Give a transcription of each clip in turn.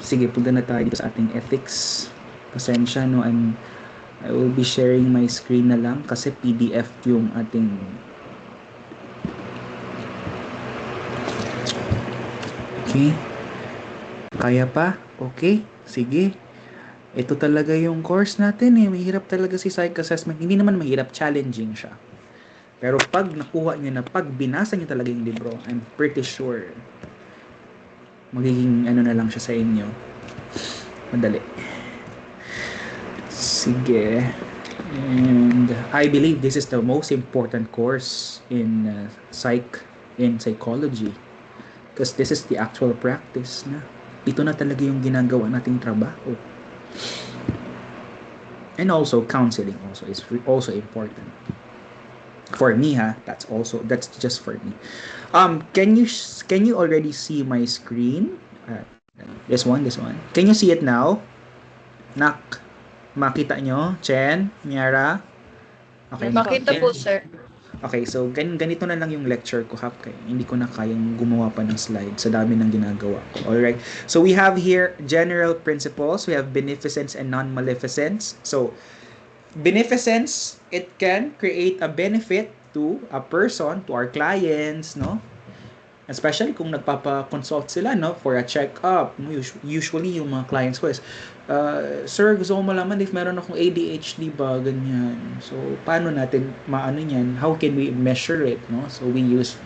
Sige, punta na tayo dito sa ating ethics. Pasensya, no? I will be sharing my screen na lang kasi PDF yung ating okay. Kaya pa? Okay. Sige. Ito talaga yung course natin eh. Mahirap talaga si psych assessment. Hindi naman mahirap, challenging siya. Pero pag nakuha nyo na, pag binasa nyo talaga yung libro, I'm pretty sure magiging ano na lang siya sa inyo. Madali. Sige. And I believe this is the most important course in psychology. Because this is the actual practice na. Ito na talaga yung ginagawa nating trabaho. And also counseling also is also important. For me that's just for me. Can you already see my screen? This one. Can you see it now? Nak, makita nyo? Chen, Miara? Okay. Makita po, sir. Okay, so ganito na lang yung lecture ko, kaya hindi ko na kayang gumawa pa ng slide sa dami ng ginagawa ko. Alright, so we have here general principles. We have beneficence and non-maleficence. So beneficence, it can create a benefit to a person, to our clients, no? Especially kung nagpapa-consult sila, no, for a check-up. Usually yung mga clients ko is, sir, gusto ko malaman if meron akong ADHD ba, ganyan. So paano natin maano yan? How can we measure it, no? So we use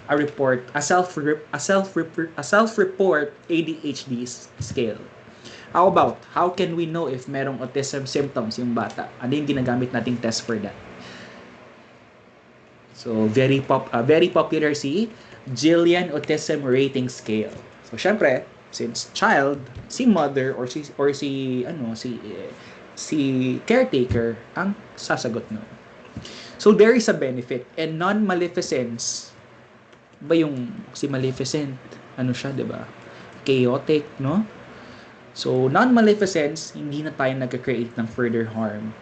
a report, a self-report ADHD scale. How can we know if merong autism symptoms yung bata? Ano yung ginagamit nating test for that? So very popular si Jillian Autism Rating Scale. So syempre, since child, si mother or si caretaker ang sasagot no. So there is a benefit, and non-maleficence ba yung si maleficent, ano siya, 'di ba? Chaotic, no? So non-maleficence, hindi na tayo nagka-create ng further harm,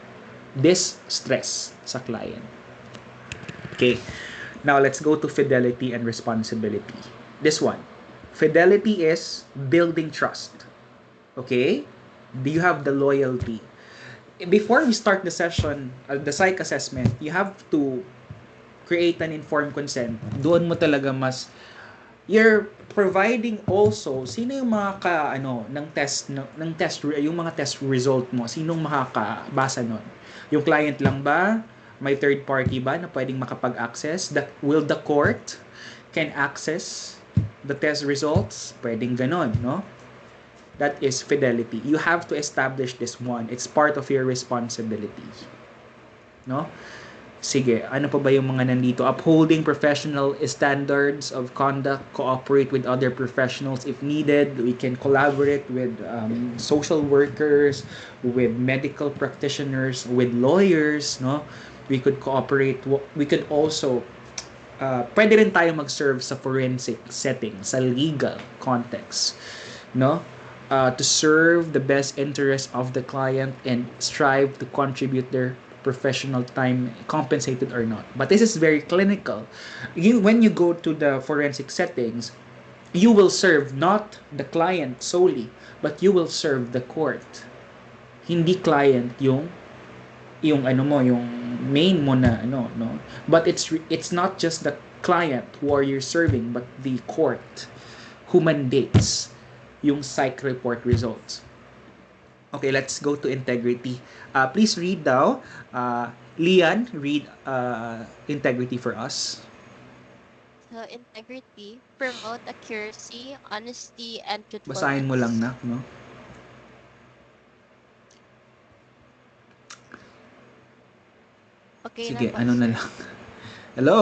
distress sa client. Okay, now let's go to fidelity and responsibility. This one, fidelity is building trust. Okay, do you have the loyalty? Before we start the session, the psych assessment, you have to create an informed consent. Doon mo talaga you're providing also sino yung mga ng test yung mga test result mo, sinong makakabasa nun? Yung client lang ba? May third party ba na pwedeng makapag-access? Will the court can access the test results? Pwedeng ganon, no? That is fidelity. You have to establish this one. It's part of your responsibility. No? Sige, ano pa ba yung mga nandito? Upholding professional standards of conduct, cooperate with other professionals if needed. We can collaborate with social workers, with medical practitioners, with lawyers, no? We could cooperate. We could also pwede rin tayo mag-serve sa forensic setting, sa legal context, no? To serve the best interest of the client and strive to contribute their professional time, compensated or not. But this is very clinical. When you go to the forensic settings, you will serve not the client solely, but you will serve the court. Hindi client yung main mo na no. But it's not just the client who are you serving, but the court who mandates yung psych report results. Okay, let's go to integrity. Please read daw. Lian, read integrity for us. So, integrity, promote accuracy, honesty, and truthfulness. Basahin mo lang na, no? Okay. Sige, na po, na lang. Hello?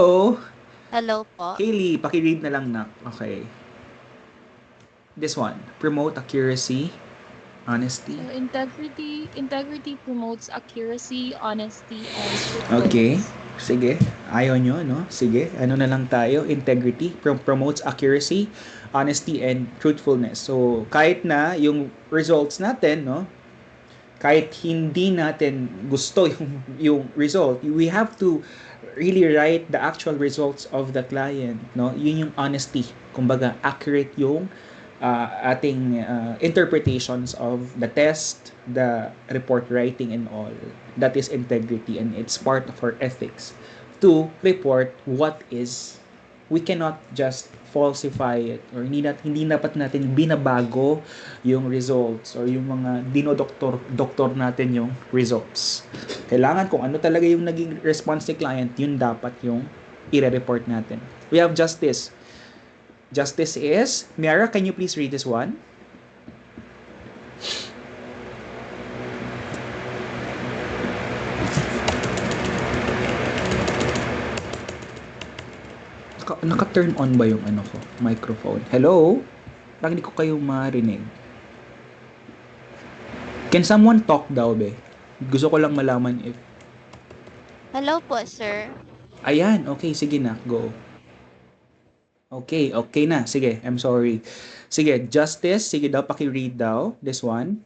Hello po. Kaylee, pakiread na lang na. Okay. This one, promote accuracy, honesty. So, integrity promotes accuracy, honesty, and truthfulness. Okay. Sige. Ayaw nyo, no? Sige. Ano na lang tayo? Integrity promotes accuracy, honesty, and truthfulness. So, kahit na yung results natin, no? Kahit hindi natin gusto yung result, we have to really write the actual results of the client, no? Yun yung honesty. Kumbaga, accurate yung ating interpretations of the test, the report writing and all. That is integrity and it's part of our ethics to report what is. We cannot just falsify it or hindi dapat natin binabago yung results or yung mga dinodoktor natin yung results. Kailangan kung ano talaga yung naging response ni client, yun dapat yung i-report natin. We have justice. Justice is, Miara, can you please read this one? Naka-turn on ba yung ano ko, microphone? Hello? Parang hindi ko kayo marinig. Can someone talk daw, be? Gusto ko lang malaman if... Hello po, sir. Ayan, okay, sige na, go. Okay, okay na. Sige, I'm sorry. Sige, justice, sige daw, paki-read daw, this one.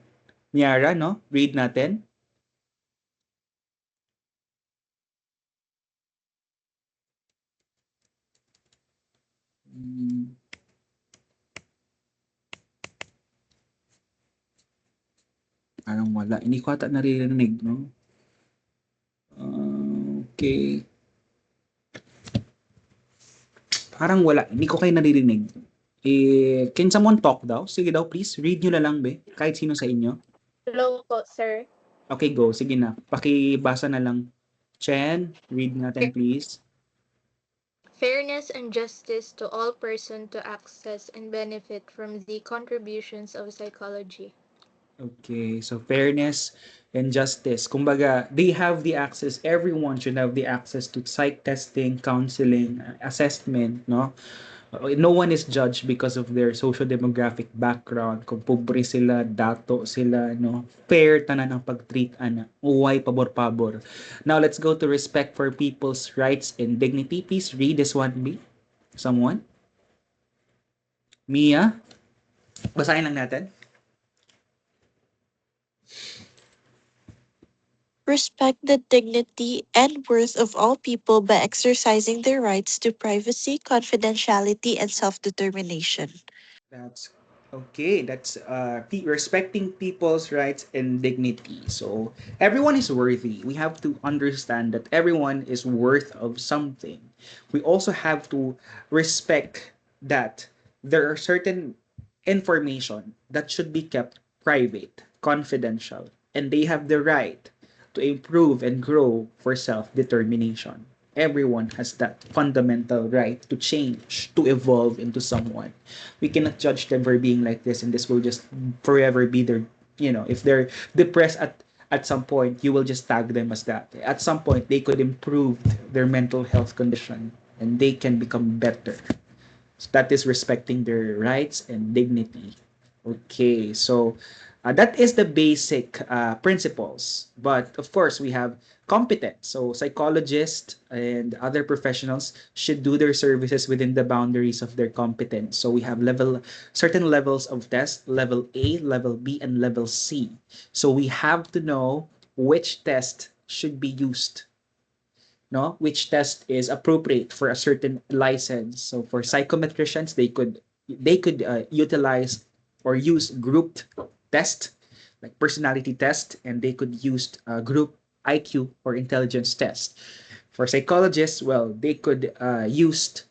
Miara, no? Read natin. Parang wala. Hindi ko ata naririnig, no? Okay. Parang wala. Hindi ko kayo naririnig. Can someone talk daw? Sige daw, please. Read nyo na lang, be. Kahit sino sa inyo. Hello po, sir. Okay, go. Sige na. Pakibasa na lang. Chen, read natin, please. Fairness and justice to all persons to access and benefit from the contributions of psychology. Okay, so fairness and justice. Kumbaga, they have the access, everyone should have the access to psych testing, counseling, assessment, no? No one is judged because of their socio-demographic background. Kung pobre sila, dato sila, no? Fair tanan ang pag-treat, ana. Uway, pabor-pabor. Now, let's go to respect for people's rights and dignity. Please read this one, B. Someone? Mia? Basahin lang natin. Respect the dignity and worth of all people by exercising their rights to privacy, confidentiality, and self-determination. That's okay. That's respecting people's rights and dignity. So everyone is worthy. We have to understand that everyone is worth of something. We also have to respect that there are certain information that should be kept private, confidential, and they have the right to improve and grow for self-determination. Everyone has that fundamental right to change, to evolve into someone. We cannot judge them for being like this, and this will just forever be their, if they're depressed at some point, you will just tag them as that. At some point, they could improve their mental health condition and they can become better. So that is respecting their rights and dignity. Okay, so that is the basic principles. But of course, we have competence. So psychologists and other professionals should do their services within the boundaries of their competence. So we have certain levels of test, level A, level B, and level C. So we have to know which test should be used, no, which test is appropriate for a certain license. So for psychometricians, they could utilize or use grouped test like personality test, and they could use group IQ or intelligence test. For psychologists, well, they could use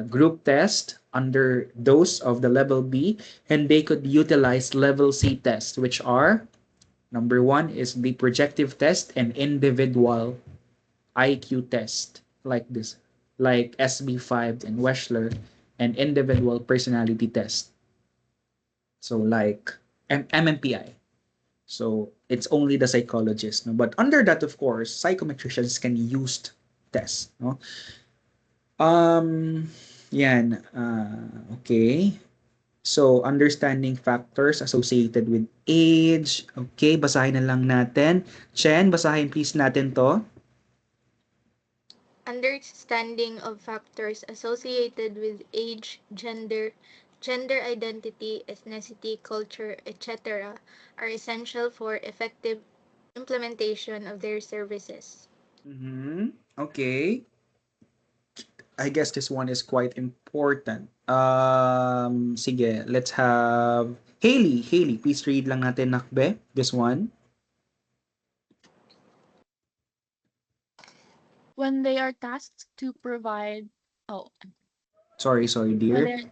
group test under those of the level B, and they could utilize level C test, which are number one is the projective test and individual IQ test, like this, like SB5 and Wechsler, and individual personality test. So like MMPI. So it's only the psychologist, no? But under that, of course, psychometricians can use tests, no? Yan. Okay. So, understanding factors associated with age. Okay, basahin na lang natin. Chen, basahin please natin to. Understanding of factors associated with age, gender identity, ethnicity, culture, etc. are essential for effective implementation of their services. Okay. I guess this one is quite important. Sige, let's have Haley. Haley, please read lang natin Nakbe, this one. When they are tasked to provide, oh, Sorry, when dear. they're,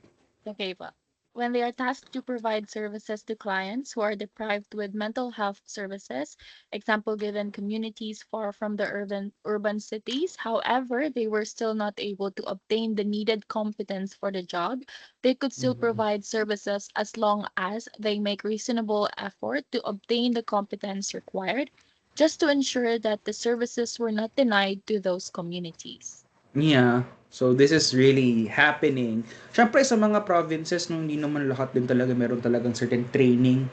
okay pa. When they are tasked to provide services to clients who are deprived with mental health services, example given communities far from the urban cities, however, they were still not able to obtain the needed competence for the job, they could still provide services as long as they make reasonable effort to obtain the competence required, just to ensure that the services were not denied to those communities. Yeah. So this is really happening. Syempre sa mga provinces no hindi naman lahat din talaga meron talagang certain training,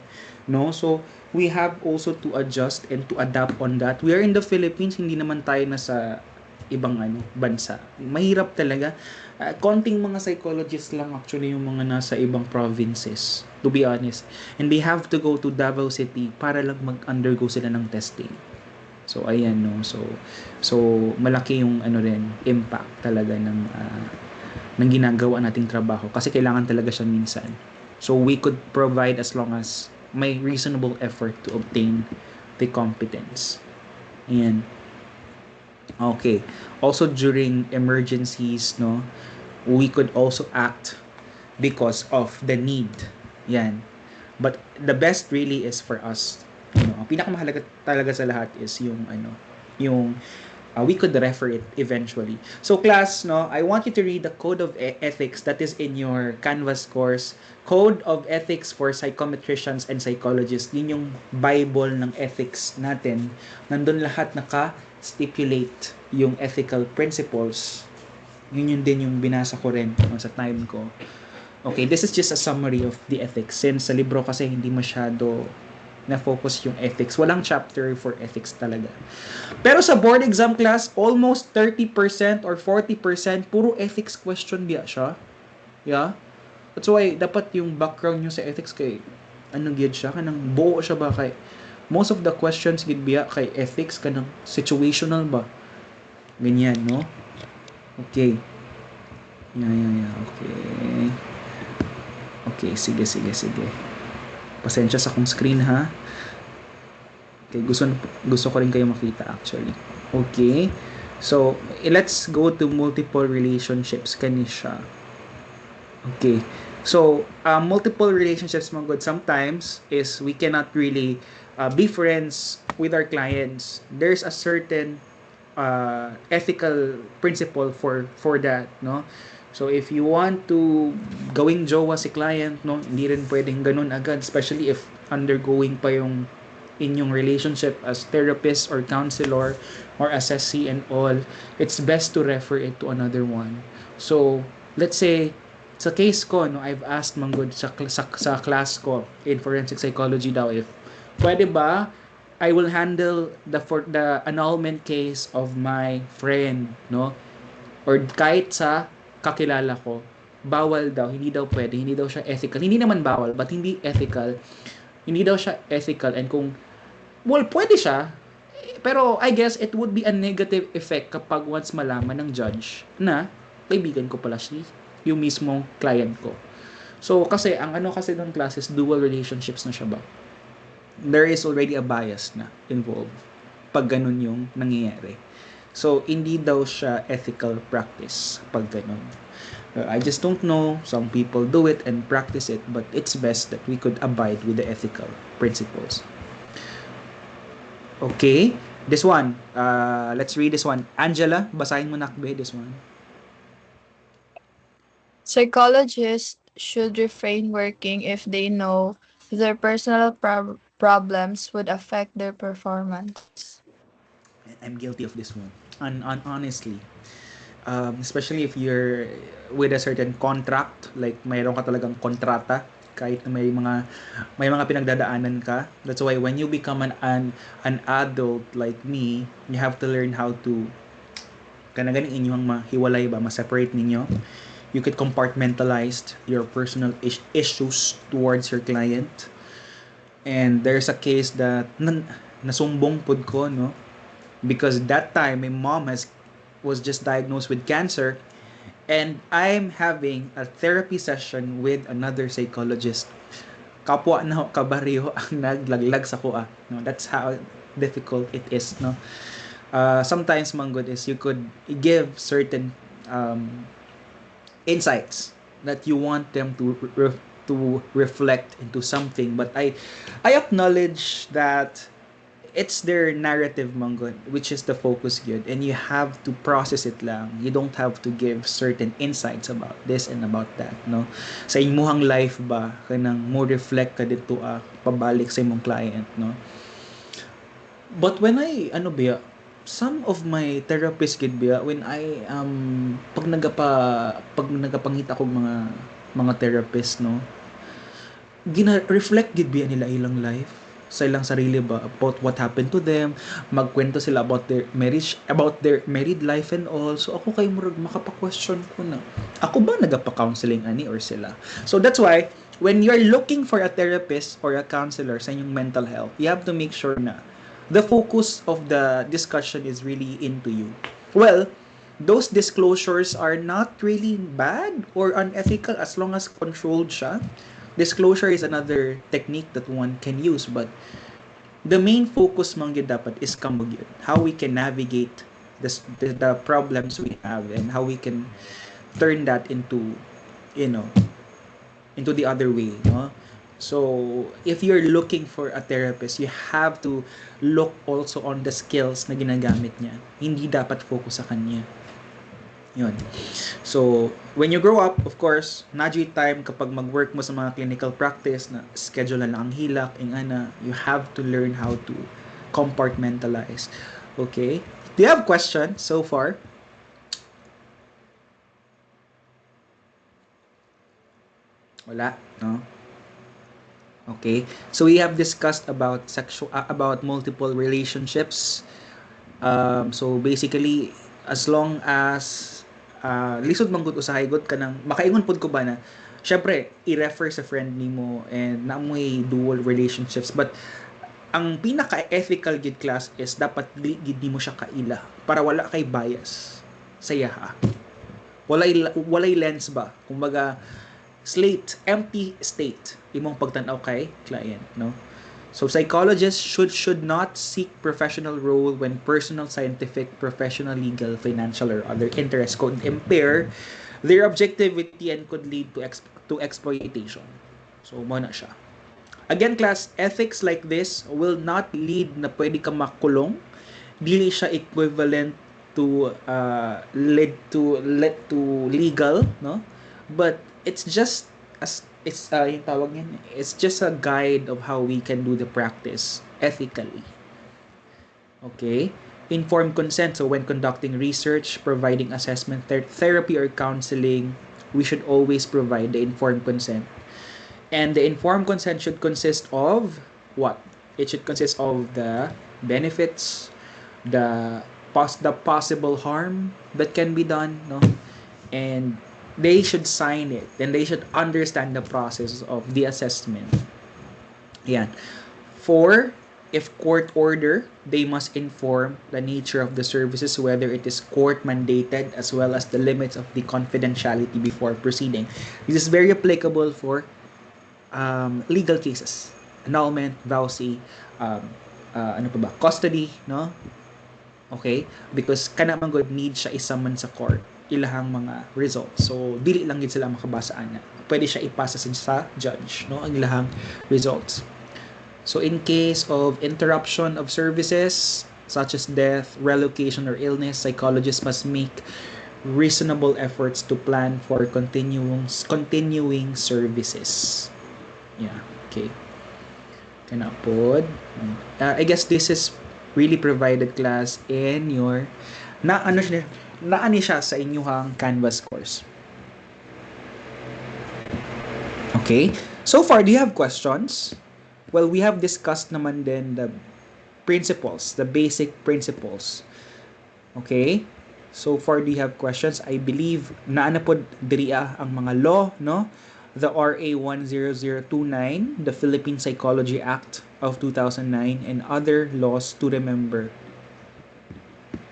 no? So we have also to adjust and to adapt on that. We are in the Philippines, hindi naman tayo nasa ibang bansa. Mahirap talaga. Konting mga psychologists lang actually yung mga nasa ibang provinces, to be honest. And they have to go to Davao City para lang mag-undergo sila ng testing. So ayan no. So malaki yung rin impact talaga ng ginagawa nating trabaho kasi kailangan talaga siya minsan. So we could provide as long as may reasonable effort to obtain the competence. Ayan. Okay. Also during emergencies, no, we could also act because of the need. Yan. But the best really is for us, ang pinakamahalaga talaga sa lahat is yung we could refer it eventually. So class, no, I want you to read the code of ethics that is in your Canvas course. Code of Ethics for Psychometricians and Psychologists. Yun yung Bible ng ethics natin. Nandun lahat naka-stipulate yung ethical principles. Yun din yung binasa ko rin sa time ko. Okay, this is just a summary of the ethics. Since sa libro kasi hindi masyado na-focus yung ethics. Walang chapter for ethics talaga. Pero sa board exam class, almost 30% or 40% puro ethics question biya siya. Yeah? That's why dapat yung background nyo sa ethics kay gyud siya kanang buo siya ba kay most of the questions gid biya kay ethics kanang situational ba. Ganyan, no? Okay. Yeah. Okay. Okay, sige. Pasensya sa akong screen ha. Okay, gusto ko rin kayo makita actually. Okay. So, let's go to multiple relationships kani siya. Okay. So, multiple relationships mga good sometimes is we cannot really be friends with our clients. There's a certain ethical principle for that, no? So if you want to gawing jowa si client, no, hindi rin pwedeng ganun agad, especially if undergoing pa yung inyong relationship as therapist or counselor or assessee and all. It's best to refer it to another one. So let's say sa case ko, no, I've asked manggod sa class ko in forensic psychology daw if pwede ba I will handle the annulment case of my friend, no, or kahit sa kakilala ko, bawal daw, hindi daw pwede, hindi daw siya ethical. Hindi naman bawal, but hindi ethical. Hindi daw siya ethical. And kung, well, pwede siya, pero I guess it would be a negative effect kapag once malaman ng judge na kaibigan ko pala siya, yung mismong client ko. So, kasi, ang kasi ng classes, dual relationships na siya ba? There is already a bias na involved pag ganun yung nangyayari. So, hindi daw siya ethical practice pag ganun. I just don't know. Some people do it and practice it, but it's best that we could abide with the ethical principles. Okay. This one. Let's read this one. Angela, basahin mo nakbe this one. Psychologists should refrain working if they know their personal problems would affect their performance. I'm guilty of this one. Honestly. Especially if you're with a certain contract, like mayroon ka talagang kontrata, kahit na may mga pinagdadaanan ka. That's why when you become an adult like me, you have to learn how to ganing inyong mahiwalay ba, ma-separate ninyo. You could compartmentalize your personal issues towards your client. And there's a case that nasumbong pud ko, no? Because that time my mom was just diagnosed with cancer, and I'm having a therapy session with another psychologist. Kapwa na kabaryo ang naglaglag sa kuha. No, that's how difficult it is. No, sometimes manggod is you could give certain insights that you want them to reflect into something, but I acknowledge that it's their narrative manggod, which is the focus good, and you have to process it lang. You don't have to give certain insights about this and about that, no? Sa imuhang life ba kanang mo reflect ka dito pabalik sa imong client, no? But when some of my therapist gid biya when I pag nagapangita ko mga therapist, no, gina reflect gid biya nila ilang life sa ilang sarili ba about what happened to them, magkwento sila about their marriage, about their married life and all. So ako kay murag makapa-question ko na ako ba nagapa-counseling ani or sila. So that's why when you're looking for a therapist or a counselor sa inyong mental health, you have to make sure na the focus of the discussion is really into you. Well, those disclosures are not really bad or unethical as long as controlled siya. Disclosure is another technique that one can use, but the main focus man gyud dapat is kamo gyud how we can navigate the problems we have and how we can turn that into, you know, into the other way, no? So if you're looking for a therapist, you have to look also on the skills na ginagamit niya. Hindi dapat focus sa kanya. Yun. So, when you grow up, of course, nadyo time kapag mag-work mo sa mga clinical practice na schedule na lang ang hilak, you have to learn how to compartmentalize. Okay? Do you have questions so far? Wala, no? Okay. So we have discussed about about multiple relationships. So basically, as long as lisod man gud usahay gud kanang makaingon pud ko ba na syempre i-refer sa friend nimo and naamoy dual relationships, but ang pinaka-ethical gid class is dapat gid nimo siya kaila para wala kay bias sa yaha. Walay lens ba, kumbaga empty state imong pagtan-aw kay client, no? So psychologists should not seek professional role when personal, scientific, professional, legal, financial, or other interests could impair their objectivity and could lead to exploitation. So mo na siya. Again, class, ethics like this will not lead na pwede ka makulong. Dili siya equivalent to lead to legal, no? But it's just yung tawag yan, it's just a guide of how we can do the practice ethically. Okay? Informed consent. So when conducting research, providing assessment, therapy, or counseling, we should always provide the informed consent. And the informed consent should consist of what? It should consist of the benefits, the possible harm that can be done, no? And they should sign it, and they should understand the process of the assessment. Yan. 4, if court order, they must inform the nature of the services, whether it is court mandated, as well as the limits of the confidentiality before proceeding. This is very applicable for legal cases, annulment, vowsy, custody, no? Okay? Because kana man gud need siya isaman sa court ilahang mga results. So dili lang gid sila makabasa ana. Pwede siya ipasa sa judge, no, ang ilahang results. So in case of interruption of services such as death, relocation, or illness, psychologists must make reasonable efforts to plan for continuing services. Yeah, okay. Kana pod. I guess this is really provided class in your naani siya sa inyong Canvas course. Okay? So far, do you have questions? Well, we have discussed naman din the principles, the basic principles. Okay? So far, do you have questions? I believe naana pod diriya ang mga law, no? The RA 10029, the Philippine Psychology Act of 2009, and other laws to remember.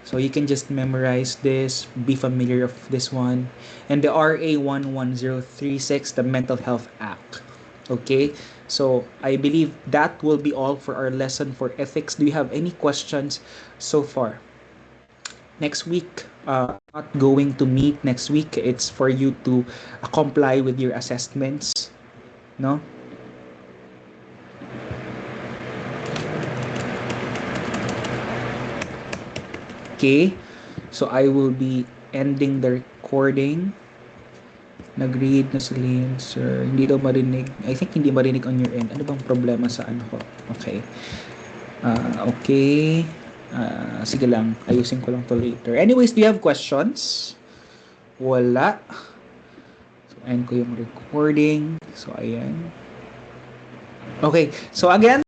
So you can just memorize this, be familiar of this one. And the RA 11036, the Mental Health Act. Okay? So I believe that will be all for our lesson for ethics. Do you have any questions so far? Next week, not going to meet next week. It's for you to comply with your assessments. No? Okay. So I will be ending the recording. Nag-read na si Lynn, sir. Hindi daw marinig. I think hindi marinig on your end. Ano bang problema sa ano ko? Okay. Okay. Sige lang. Ayusin ko lang to later. Anyways, do you have questions? Wala. So, end ko yung recording. So, ayan. Okay. So, again,